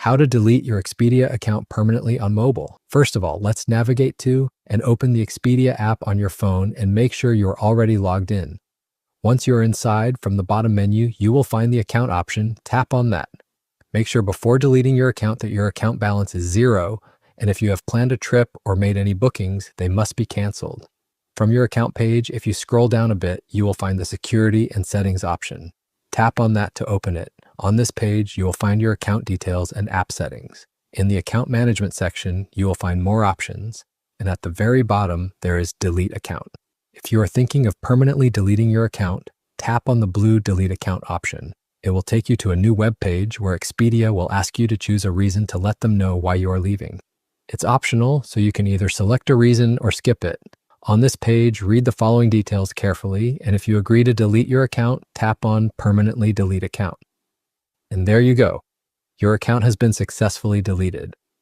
How to delete your Expedia account permanently on mobile. First of all, let's navigate to and open the Expedia app on your phone and make sure you're already logged in. Once you're inside, from the bottom menu, you will find the account option. Tap on that. Make sure before deleting your account that your account balance is 0, and if you have planned a trip or made any bookings, they must be canceled. From your account page, if you scroll down a bit, you will find the Security and Settings option. Tap on that to open it. On this page, you will find your account details and app settings. In the Account Management section, you will find more options, and at the very bottom, there is Delete Account. If you are thinking of permanently deleting your account, tap on the blue Delete Account option. It will take you to a new web page where Expedia will ask you to choose a reason to let them know why you are leaving. It's optional, so you can either select a reason or skip it. On this page, read the following details carefully, and if you agree to delete your account, tap on Permanently Delete Account. And there you go. Your account has been successfully deleted.